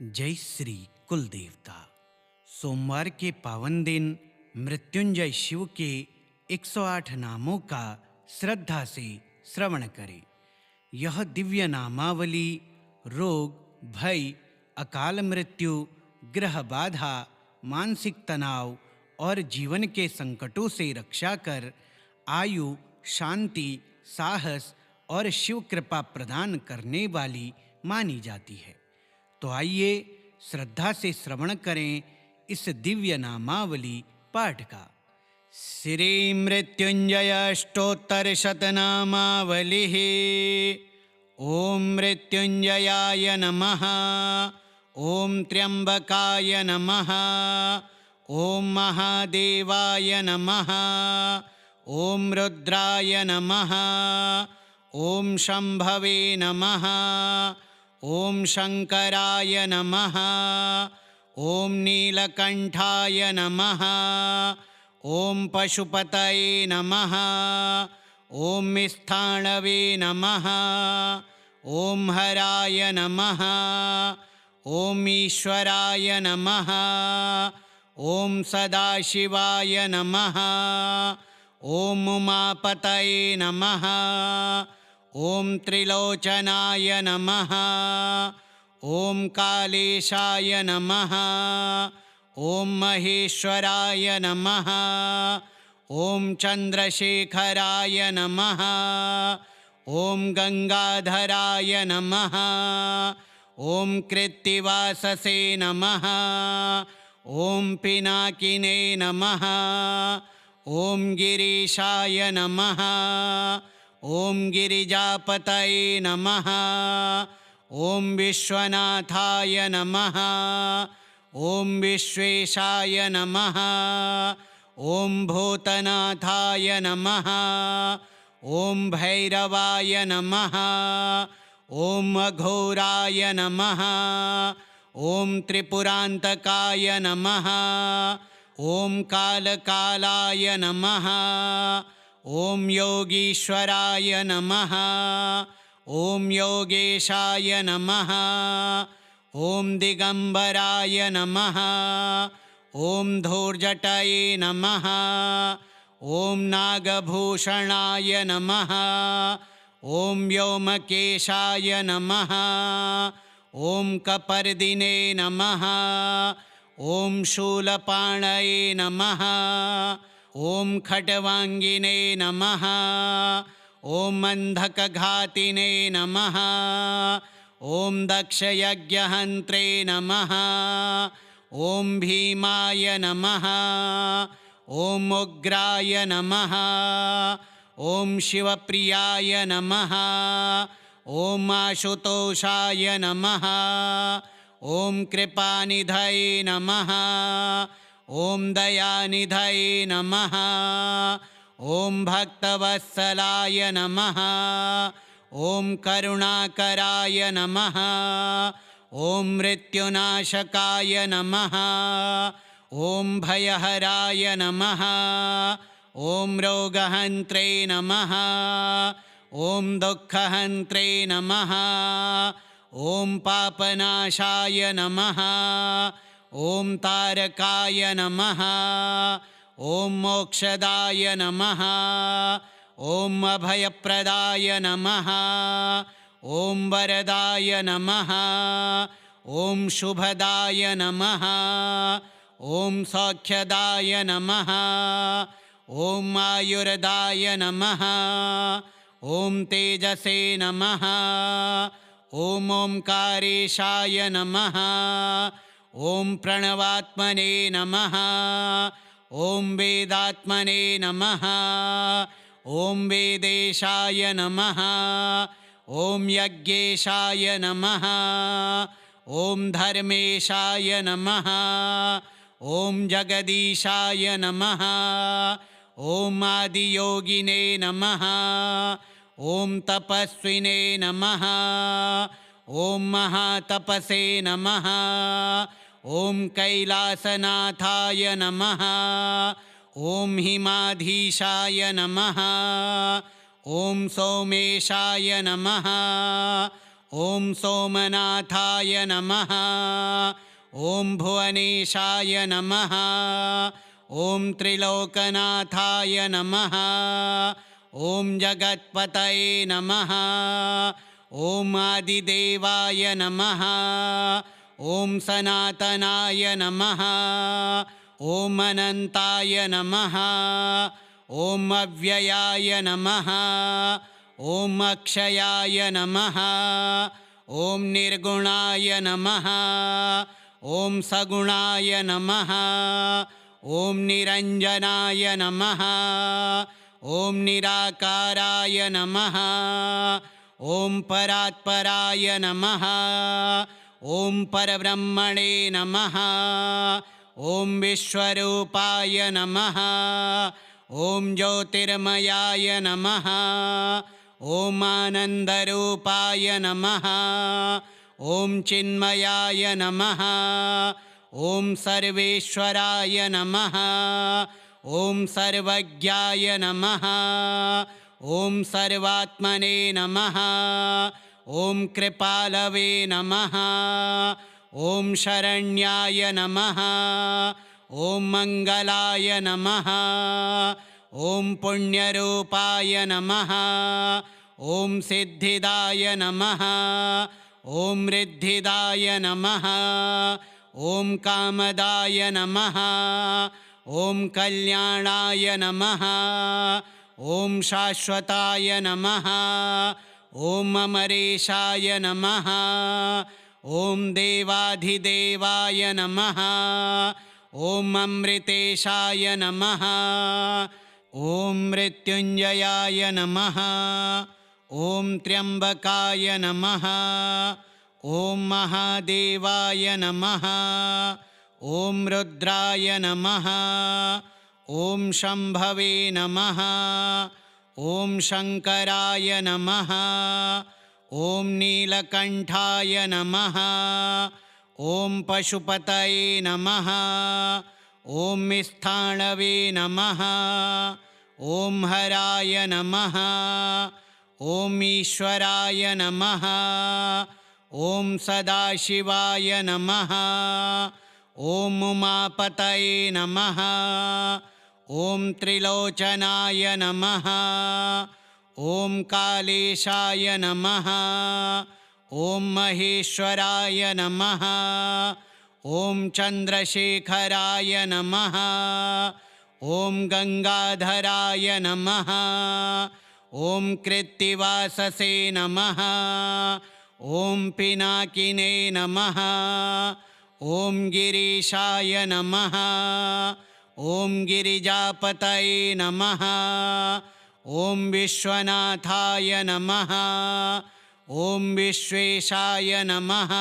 जय श्री कुल देवता। सोमवार के पावन दिन मृत्युंजय शिव के 108 नामों का श्रद्धा से श्रवण करें। यह दिव्य नामावली रोग, भय, अकाल मृत्यु, ग्रह बाधा, मानसिक तनाव और जीवन के संकटों से रक्षा कर आयु, शांति, साहस और शिव कृपा प्रदान करने वाली मानी जाती है। तो आइए श्रद्धा से श्रवण करें इस दिव्य नामावली पाठ का। श्री मृत्युंजय अष्टोत्तर शतनामावली। ओम मृत्युंजयाय नमः। ओम त्र्यंबकाय नमः। ओम महादेवाय नमः। ओम रुद्राय नमः। ओम शंभवे नमः। ओम शंकराय नमः। ओम नीलकंठाय नमः। ओम पशुपतये नमः। ओम स्थाणवे नमः। ओम हराय नमः। ओम ईश्वराय नमः। ओम सदाशिवाय नमः। ओम उमापतये नमः। ओम त्रिलोचनाय नमः। ओम कालेशाय नमः। ओम महेश्वराय नमः। ओम चंद्रशेखराय नमः। ओम गंगाधराय नमः। ओम कृत्तिवाससे नमः। ओम पिनाकिने नमः। ओम गिरीशाय नमः। ओम गिरिजापतये नमः। ओम विश्वनाथाय नमः। ओम विश्वेशाय नमः। ओम भूतनाथाय नमः। ओम भैरवाय नमः। ओम अघोराय नमः। ओम त्रिपुरांतकाय नमः। ओम कालकालाय नमः। ओम योगीश्वराय नमः। ओम योगेशाय नमः। ओम दिगंबराय नमः। ओम धूर्जटये नमः। ओम नागभूषणाय नमः। ओम व्योमकेशाय नमः। ओम कपर्दिने नमः। ओम शूलपाणये नमः। ओम खट्वांगिने नमः। ओम अंधकघातिने नमः। ओम दक्षयज्ञहन्त्रे नमः। ओम भीमाय नमः। ओम उग्राय नमः। ओम शिवप्रियाय नमः। ओम आशुतोषाय नमः। ओम कृपानिधये नमः। ओम दयानिधये नमः। ओम भक्तवत्सलाय नमः। ओम करुणाकराय नमः। ओम मृत्युनाशकाय नमः। ओम भयहराय नमः। ओम रोगहन्त्रे नमः। ओम दुःखहन्त्रे नमः। ओम पापनाशाय नमः। ओम तारकाय नमः। ओम मोक्षदाय नमः। ओम अभयप्रदाय नमः। ओम वरदाय नमः। ओम शुभदाय नमः। ओम सौख्यदाय नमः। ओम आयुर्दाय नमः। ओम तेजसे नमः। ओम ओंकारेशाय नमः। ओम प्रणवात्मने नमः। ओम वेदात्मने नमः। ओम वेदेशाय नमः। ओम यज्ञेशाय नमः। ओम धर्मेशाय नमः। ओम जगदीशाय नमः। ओम आदियोगिने नमः। ओम तपस्विने नमः। ओम महातपसे नमः। ओम कैलासनाथाय नमः। ओम हिमाधीशाय नमः। ओम सोमेशाय नमः। ॐ सोमनाथाय नमः। ॐ भुवनेशाय नमः। ॐ त्रिलोकनाथाय नमः। ॐ जगत्पतये नमः। ॐ आदिदेवाय नमः। ॐ सनातनाय नमः। ॐ अनन्ताय नमः। ॐ अव्ययाय नमः। ॐ अक्षयाय नमः। ॐ निर्गुणाय नमः। ॐ सगुणाय नमः। ॐ निरञ्जनाय नमः। ॐ निराकाराय नमः। ॐ परात्पराय नमः। ॐ परब्रह्मणे नमः। ॐ विश्वरूपाय नमः। ॐ ज्योतिर्मयाय नमः। ॐ आनन्दरूपाय नमः। ॐ चिन्मयाय नमः। ॐ सर्वेश्वराय नमः। ॐ सर्वज्ञाय नमः। ॐ सर्वात्मने नमः। ॐ कृपालवे नमः। ॐ शरण्याय नमः। ॐ मङ्गलाय नमः। ॐ पुण्यरूपाय नमः। ॐ सिद्धिदाय नमः। ॐ रिद्धिदाय नमः। ॐ कामदाय नमः। ॐ कल्याणाय नमः। ॐ शाश्वताय नमः। ॐ अमरेशाय नमः। ॐ देवाधिदेवाय नमः। ॐ अमृतेशाय नमः। ॐ मृत्युञ्जयाय नमः। ॐ त्र्यम्बकाय नमः। ॐ महादेवाय नमः। ॐ रुद्राय नमः। ॐ शम्भवे नमः। ॐ शङ्कराय नमः। ॐ नीलकण्ठाय नमः। ॐ पशुपतये नमः। ॐ स्थाणवे नमः। ॐ हराय नमः। ॐ ईश्वराय नमः। ॐ सदाशिवाय नमः। ॐ उमापतये नमः। ॐ त्रिलोचनाय नमः। ॐ कालेशाय नमः। ॐ महेश्वराय नमः। ॐ चन्द्रशेखराय नमः। ॐ गङ्गाधराय नमः। ॐ कृत्तिवाससे नमः। ॐ पिनाकिने नमः। ॐ गिरीशाय नमः। ॐ गिरिजापतये नमः। ॐ विश्वनाथाय नमः। ॐ विश्वेशाय नमः।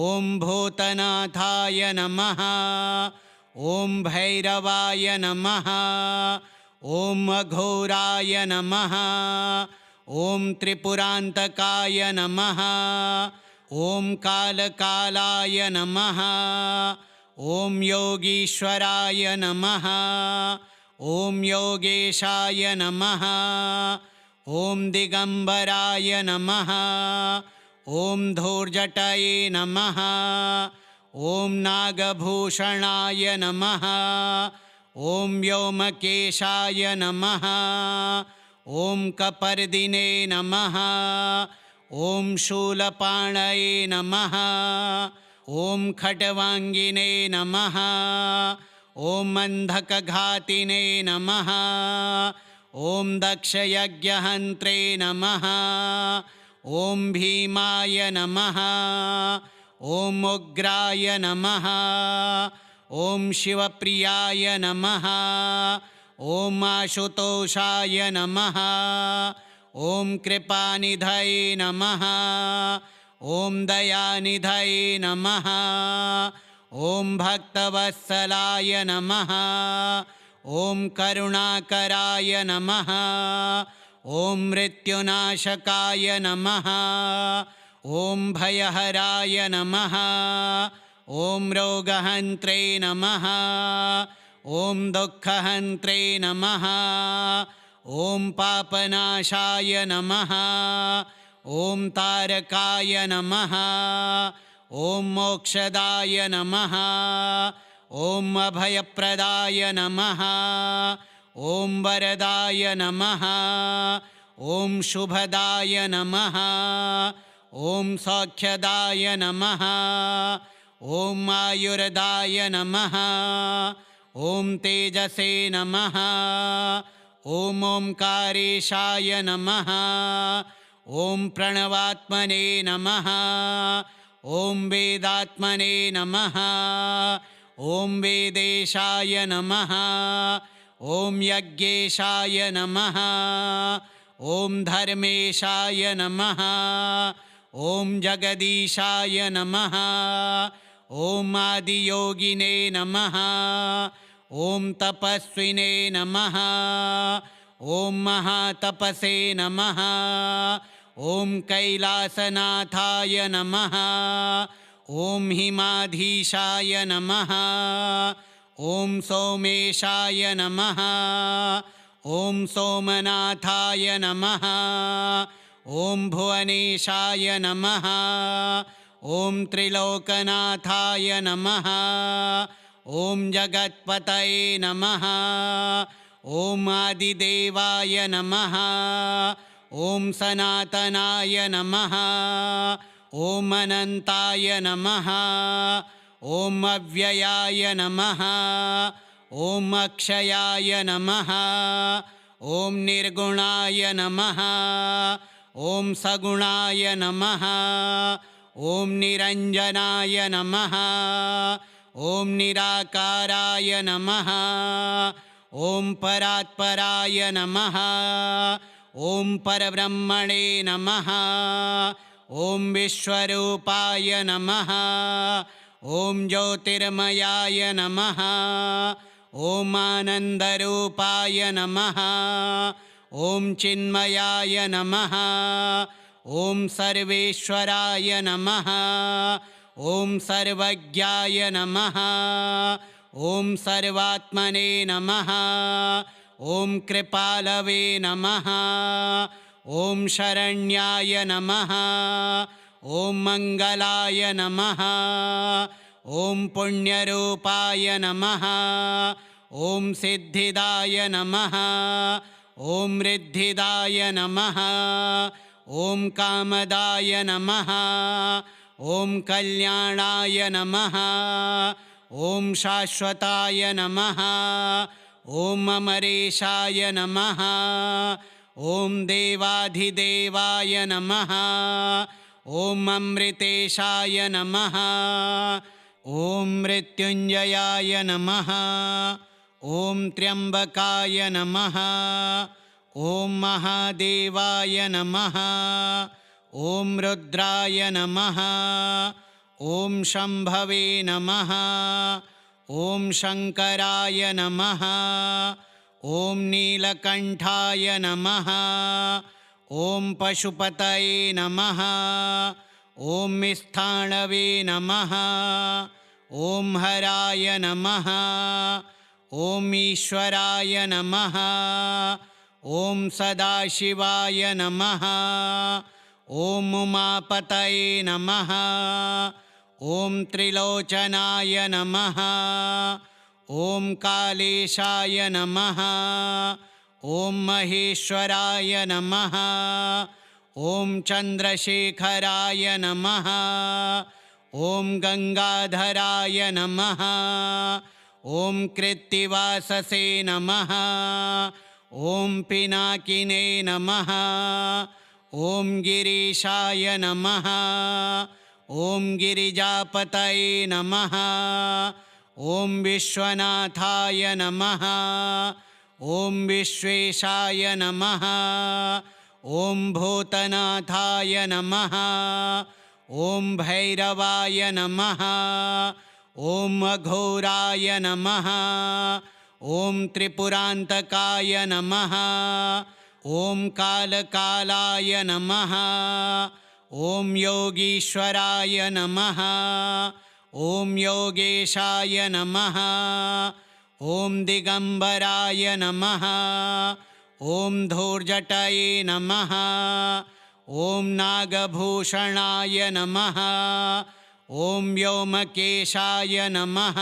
ॐ भूतनाथाय नमः। ॐ भैरवाय नमः। ॐ अघोराय नमः। ॐ त्रिपुरान्तकाय नमः। ॐ कालकालाय नमः। ॐ योगीश्वराय नमः। ॐ योगेशाय नमः। ॐ दिगम्बराय नमः। ॐ धूर्जटये नमः। ॐ नागभूषणाय नमः। ॐ व्योमकेशाय नमः। ॐ कपर्दिने नमः। ॐ शूलपाणये नमः। ॐ खट्वाङ्गिने नमः। ॐ अन्धकघातिने नमः। ॐ दक्षयज्ञहन्त्रे नमः। ॐ भीमाय नमः। ॐ उग्राय नमः। ॐ शिवप्रियाय नमः। ॐ आशुतोषाय नमः। ॐ कृपानिधये नमः। ॐ दयानिधये नमः। ॐ भक्तवत्सलाय नमः। ॐ करुणाकराय नमः। ॐ मृत्युनाशकाय नमः। ॐ भयहराय नमः। ॐ रोगहन्त्रे नमः। ॐ दुःखहन्त्रे नमः। ॐ पापनाशाय नमः। ॐ तारकाय नमः। ॐ मोक्षदाय नमः। ॐ अभयप्रदाय नमः। ॐ वरदाय नमः। ॐ शुभदाय नमः। ॐ सौख्यदाय नमः। ॐ आयुर्दाय नमः। ॐ तेजसे नमः। ॐ ओंकारेशाय नमः। ॐ प्रणवात्मने नमः। ॐ वेदात्मने नमः। ॐ वेदेशाय नमः। ॐ यज्ञेशाय नमः। ॐ धर्मेशाय नमः। ॐ जगदीशाय नमः। ॐ आदियोगिने नमः। ॐ तपस्विने नमः। ॐ महातपसे नमः। ॐ कैलासनाथाय नमः। ॐ हिमाधीशाय नमः। ॐ सोमेशाय नमः। ॐ सोमनाथाय नमः। ॐ भुवनेशाय नमः। ॐ त्रिलोकनाथाय नमः। ॐ जगत्पतये नमः। ॐ आदिदेवाय नमः। ॐ सनातनाय नमः। ॐ अनन्ताय नमः। ॐ अव्ययाय नमः। ॐ अक्षयाय नमः। ॐ निर्गुणाय नमः। ॐ सगुणाय नमः। ॐ निरञ्जनाय नमः। ॐ निराकाराय नमः। ॐ परात्पराय नमः। ॐ परब्रह्मणे नमः। ॐ विश्वरूपाय नमः। ॐ ज्योतिर्मयाय नमः। ॐ आनन्दरूपाय नमः। ॐ चिन्मयाय नमः। ॐ सर्वेश्वराय नमः। ॐ सर्वज्ञाय नमः। ॐ सर्वात्मने नमः। ॐ कृपालवे नमः। ॐ शरण्याय नमः। ॐ मङ्गलाय नमः। ॐ पुण्यरूपाय नमः। ॐ सिद्धिदाय नमः। ॐ रिद्धिदाय नमः। ॐ कामदाय नमः। ॐ कल्याणाय नमः। ॐ शाश्वताय नमः। ॐ अमरेशाय नमः। ॐ देवाधिदेवाय नमः। ॐ अमृतेशाय नमः। ॐ मृत्युञ्जयाय नमः। ॐ त्र्यम्बकाय नमः। ॐ महादेवाय नमः। ॐ रुद्राय नमः। ॐ शम्भवे नमः। ॐ शङ्कराय नमः। ॐ नीलकण्ठाय नमः। ॐ पशुपतये नमः। ॐ स्थाणवे नमः। ॐ हराय नमः। ॐ ईश्वराय नमः। ॐ सदाशिवाय नमः। ॐ उमापतये नमः। ॐ त्रिलोचनाय नमः। ॐ कालेशाय नमः। ॐ महेश्वराय नमः। ॐ चन्द्रशेखराय नमः। ॐ गङ्गाधराय नमः। ॐ कृत्तिवाससे नमः। ॐ पिनाकिने नमः। ॐ गिरीशाय नमः। ॐ गिरिजापतये नमः। ॐ विश्वनाथाय नमः। ॐ विश्वेशाय नमः। ॐ भूतनाथाय नमः। ॐ भैरवाय नमः। ॐ अघोराय नमः। ॐ त्रिपुरान्तकाय नमः। ॐ कालकालाय नमः। ॐ योगीश्वराय नमः। ॐ योगेशाय नमः। ॐ दिगम्बराय नमः। ॐ धूर्जटये नमः। ॐ नागभूषणाय नमः। ॐ व्योमकेशाय नमः।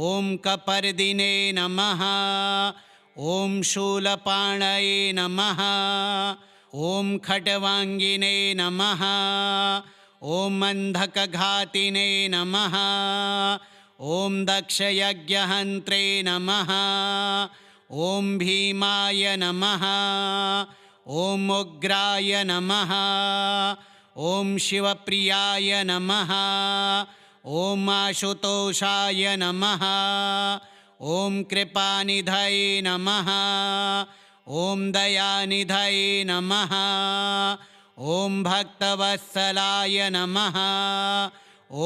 ॐ कपर्दिने नमः। ॐ शूलपाणये नमः। ॐ खट्वाङ्गिने नमः। ॐ अन्धकघातिने नमः। ॐ दक्षयज्ञहन्त्रे नमः। ॐ भीमाय नमः। ॐ उग्राय नमः। ॐ शिवप्रियाय नमः। ॐ आशुतोषाय नमः। ॐ कृपानिधये नमः। ॐ दयानिधये नमः। ॐ भक्तवत्सलाय नमः।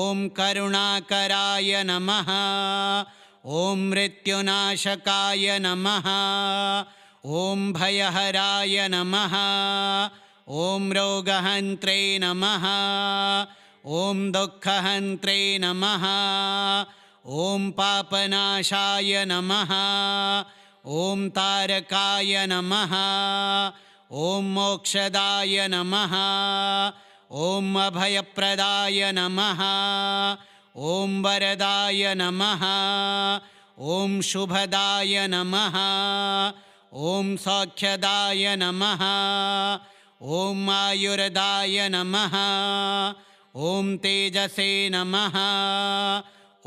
ॐ करुणाकराय नमः। ॐ मृत्युनाशकाय नमः। ॐ भयहराय नमः। ॐ रोगहन्त्रे नमः। ॐ दुःखहन्त्रे नमः। ॐ पापनाशाय नमः। ॐ तारकाय नमः। ॐ मोक्षदाय नमः। ॐ अभयप्रदाय नमः। ॐ वरदाय नमः। ॐ शुभदाय नमः। ॐ सौख्यदाय नमः। ॐ आयुर्दाय नमः। ॐ तेजसे नमः।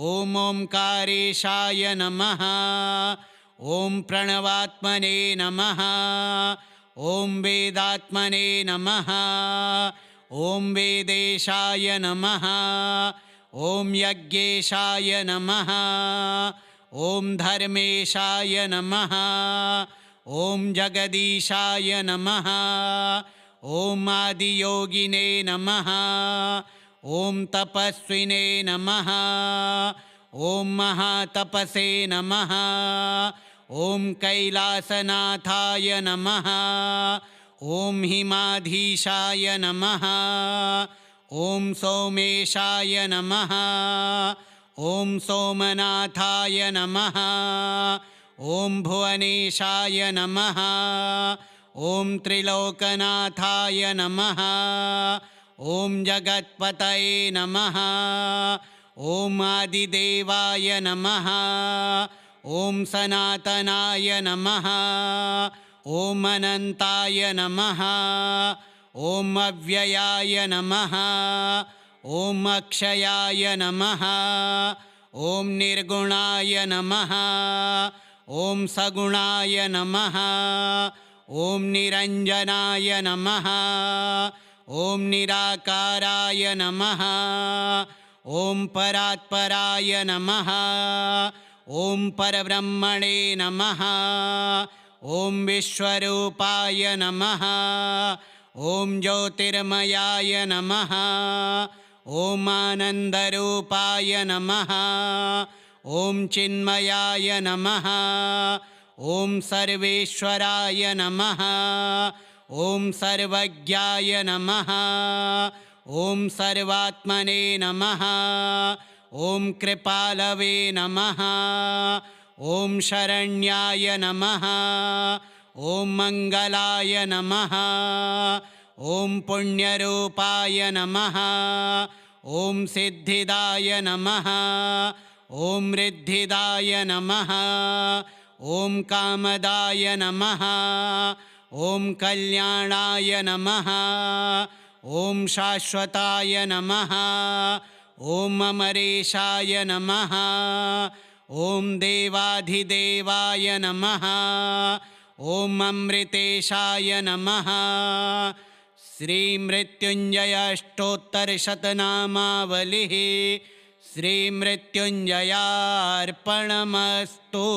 ॐ ओंकारेशाय नमः। ॐ प्रणवात्मने नमः। ॐ वेदात्मने नमः। ॐ वेदेशाय नमः। ॐ यज्ञेशाय नमः। ॐ धर्मेशाय नमः। ॐ जगदीशाय नमः। ॐ आदियोगिने नमः। ॐ तपस्विने नमः। ॐ महातपसे नमः। ॐ कैलासनाथाय नमः। ॐ हिमाधीशाय नमः। ॐ सोमेशाय नमः। ॐ सोमनाथाय नमः। ॐ भुवनेशाय नमः। ॐ त्रिलोकनाथाय नमः। ॐ जगत्पतये नमः। ॐ आदिदेवाय नमः। ॐ सनातनाय नमः। ॐ अनन्ताय नमः। ॐ अव्ययाय नमः। ॐ अक्षयाय नमः। ॐ निर्गुणाय नमः। ॐ सगुणाय नमः। ॐ निरञ्जनाय नमः। ॐ निराकाराय नमः। ॐ परात्पराय नमः। ॐ परब्रह्मणे नमः। ॐ विश्वरूपाय नमः। ॐ ज्योतिर्मयाय नमः। ॐ आनन्दरूपाय नमः। ॐ चिन्मयाय नमः। ॐ सर्वेश्वराय नमः। ॐ सर्वज्ञाय नमः। ॐ सर्वात्मने नमः। ॐ कृपालवे नमः। ॐ शरण्याय नमः। ॐ मङ्गलाय नमः। ॐ पुण्यरूपाय नमः। ॐ सिद्धिदाय नमः। ॐ रिद्धिदाय नमः। ॐ कामदाय नमः। ॐ कल्याणाय नमः। ॐ शाश्वताय नमः। ॐ अमरेशाय नमः। ॐ देवाधिदेवाय नमः। ॐ अमृतेशाय नमः। श्रीमृत्युञ्जय अष्टोत्तरशतनामावलिः श्रीमृत्युञ्जयार्पणमस्तु।